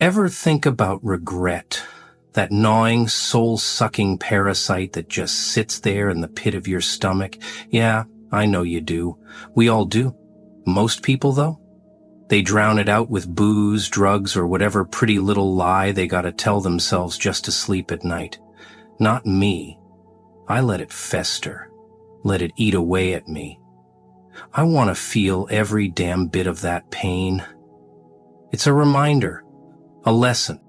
Ever think about regret? That gnawing, soul-sucking parasite that just sits there in the pit of your stomach? Yeah, I know you do. We all do. Most people, though? They drown it out with booze, drugs, or whatever pretty little lie they gotta tell themselves just to sleep at night. Not me. I let it fester. Let it eat away at me. I want to feel every damn bit of that pain. It's a reminder. A lesson.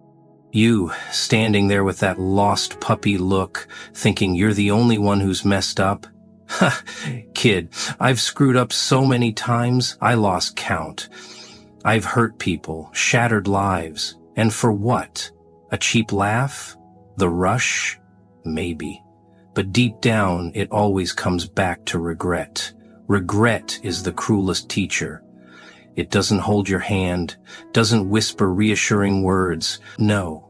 You, standing there with that lost puppy look, thinking you're the only one who's messed up. Ha, kid, I've screwed up so many times, I lost count. I've hurt people, shattered lives. And for what? A cheap laugh? The rush? Maybe. But deep down, it always comes back to regret. Regret is the cruelest teacher. It doesn't hold your hand, doesn't whisper reassuring words. No,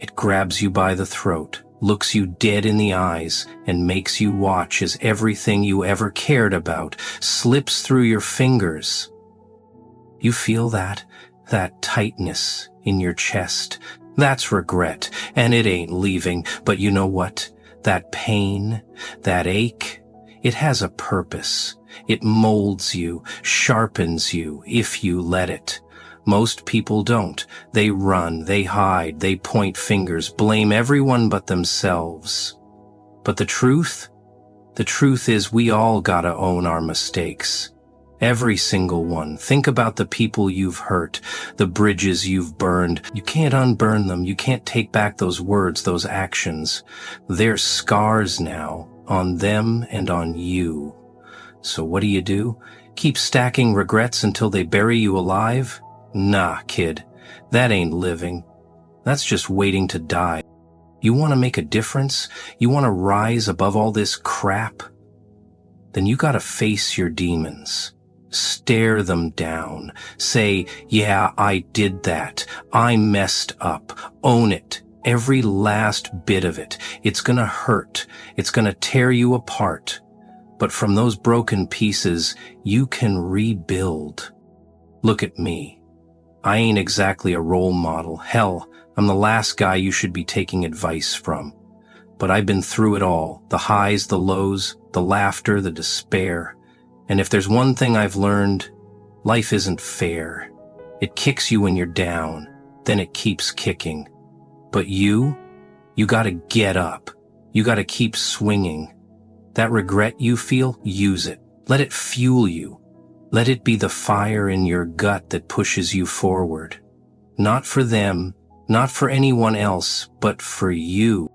it grabs you by the throat, looks you dead in the eyes, and makes you watch as everything you ever cared about slips through your fingers. You feel that tightness in your chest. That's regret, and it ain't leaving. But you know what? That pain, that ache, it has a purpose. It molds you, sharpens you, if you let it. Most people don't. They run, they hide, they point fingers, blame everyone but themselves. But the truth? The truth is we all gotta own our mistakes. Every single one. Think about the people you've hurt, the bridges you've burned. You can't unburn them. You can't take back those words, those actions. They're scars now, on them and on you. So what do? Keep stacking regrets until they bury you alive? Nah, kid. That ain't living. That's just waiting to die. You want to make a difference? You want to rise above all this crap? Then you gotta face your demons. Stare them down. Say, yeah, I did that. I messed up. Own it. Every last bit of it. It's gonna hurt. It's gonna tear you apart. But from those broken pieces, you can rebuild. Look at me. I ain't exactly a role model. Hell, I'm the last guy you should be taking advice from. But I've been through it all. The highs, the lows, the laughter, the despair. And if there's one thing I've learned, life isn't fair. It kicks you when you're down, then it keeps kicking. But you gotta get up. You gotta keep swinging. That regret you feel, use it. Let it fuel you. Let it be the fire in your gut that pushes you forward. Not for them, not for anyone else, but for you.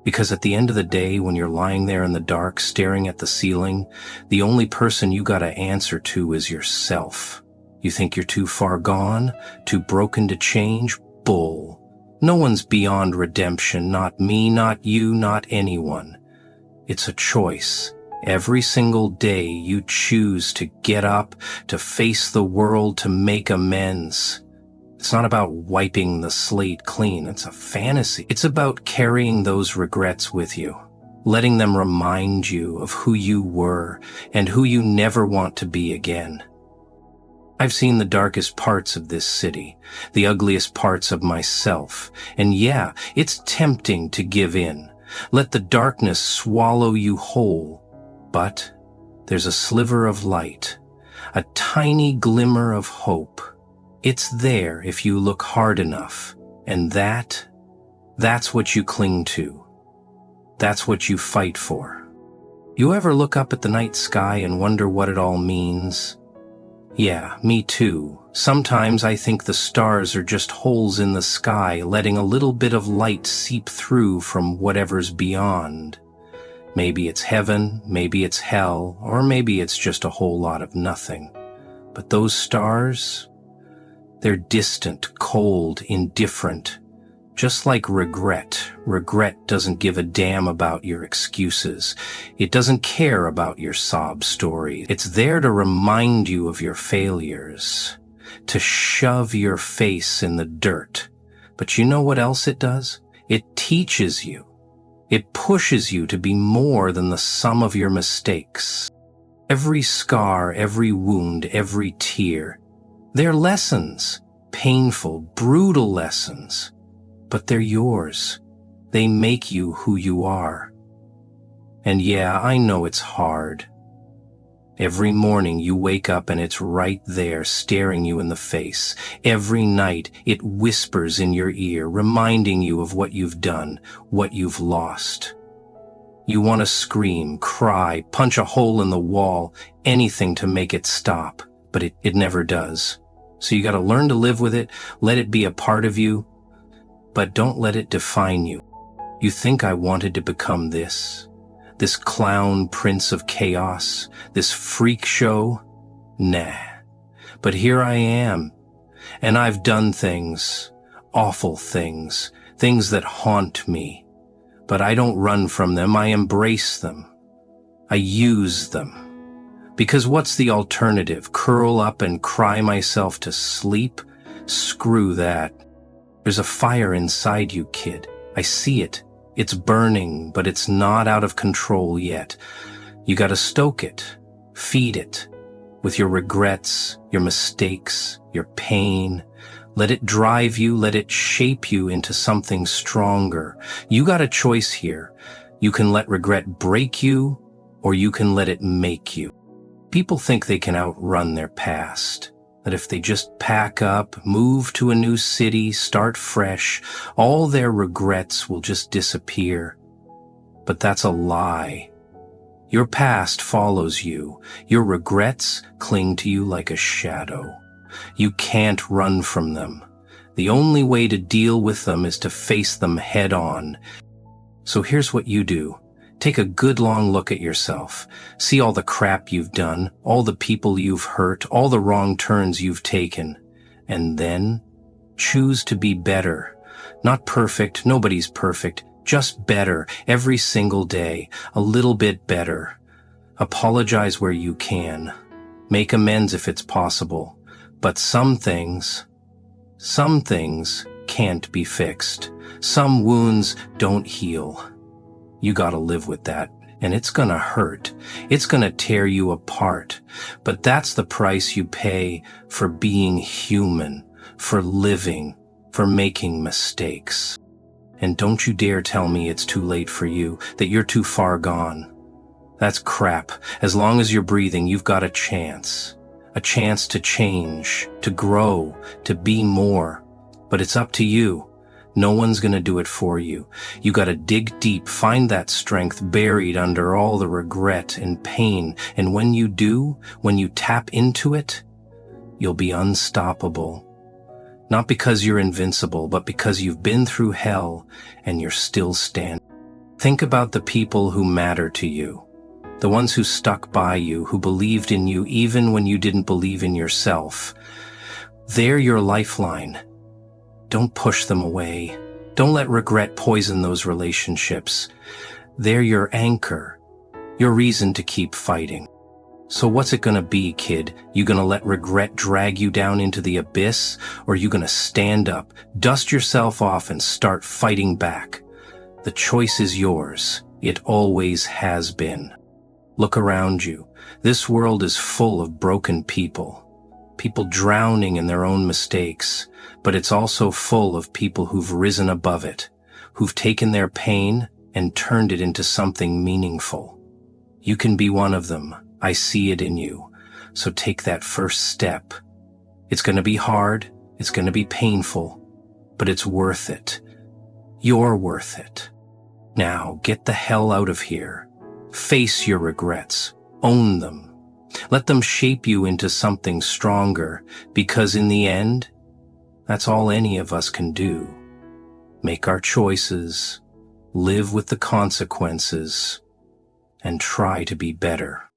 Because at the end of the day, when you're lying there in the dark staring at the ceiling, the only person you gotta answer to is yourself. You think you're too far gone, too broken to change? Bull. No one's beyond redemption, not me, not you, not anyone. It's a choice. Every single day you choose to get up, to face the world, to make amends. It's not about wiping the slate clean. It's a fantasy. It's about carrying those regrets with you, letting them remind you of who you were and who you never want to be again. I've seen the darkest parts of this city, the ugliest parts of myself, and yeah, it's tempting to give in. Let the darkness swallow you whole. But there's a sliver of light, a tiny glimmer of hope. It's there if you look hard enough, and that's what you cling to. That's what you fight for. You ever look up at the night sky and wonder what it all means? Yeah, me too. Sometimes I think the stars are just holes in the sky, letting a little bit of light seep through from whatever's beyond. Maybe it's heaven, maybe it's hell, or maybe it's just a whole lot of nothing. But those stars, they're distant, cold, indifferent. Just like regret. Regret doesn't give a damn about your excuses. It doesn't care about your sob story. It's there to remind you of your failures, to shove your face in the dirt. But you know what else it does? It teaches you. It pushes you to be more than the sum of your mistakes. Every scar, every wound, every tear, they're lessons. painful, brutal lessons, but they're yours. They make you who you are. And yeah, I know it's hard. Every morning you wake up and it's right there staring you in the face. Every night it whispers in your ear, reminding you of what you've done, what you've lost. You want to scream, cry, punch a hole in the wall, anything to make it stop, but it never does. So you got to learn to live with it, let it be a part of you, but don't let it define you. You think I wanted to become this clown prince of chaos, this freak show? Nah. But here I am, and I've done things, awful things, things that haunt me. But I don't run from them, I embrace them. I use them. Because what's the alternative? Curl up and cry myself to sleep? Screw that. There's a fire inside you, kid. I see it. It's burning, but it's not out of control yet. You gotta stoke it, feed it, with your regrets, your mistakes, your pain. Let it drive you, let it shape you into something stronger. You got a choice here. You can let regret break you, or you can let it make you. People think they can outrun their past, that if they just pack up, move to a new city, start fresh, all their regrets will just disappear. But that's a lie. Your past follows you. Your regrets cling to you like a shadow. You can't run from them. The only way to deal with them is to face them head on. So here's what you do. Take a good long look at yourself. See all the crap you've done, all the people you've hurt, all the wrong turns you've taken. And then choose to be better. Not perfect, nobody's perfect, just better every single day, a little bit better. Apologize where you can. Make amends if it's possible. But some things can't be fixed. Some wounds don't heal. You gotta live with that, and it's gonna hurt. It's gonna tear you apart. But that's the price you pay for being human, for living, for making mistakes. And don't you dare tell me it's too late for you, that you're too far gone. That's crap. As long as you're breathing, you've got a chance to change, to grow, to be more. But it's up to you. No one's gonna do it for you. You gotta dig deep, find that strength buried under all the regret and pain, and when you do, when you tap into it, you'll be unstoppable. Not because you're invincible, but because you've been through hell and you're still standing. Think about the people who matter to you, the ones who stuck by you, who believed in you even when you didn't believe in yourself. They're your lifeline. Don't push them away. Don't let regret poison those relationships. They're your anchor, your reason to keep fighting. So what's it gonna be, kid? You gonna let regret drag you down into the abyss? Or you gonna stand up, dust yourself off, and start fighting back? The choice is yours. It always has been. Look around you. This world is full of broken people. People drowning in their own mistakes. But it's also full of people who've risen above it, who've taken their pain and turned it into something meaningful. You can be one of them. I see it in you. So take that first step. It's gonna be hard, it's gonna be painful, but it's worth it. You're worth it. Now, get the hell out of here. Face your regrets. Own them. Let them shape you into something stronger, because in the end, that's all any of us can do. Make our choices, live with the consequences, and try to be better.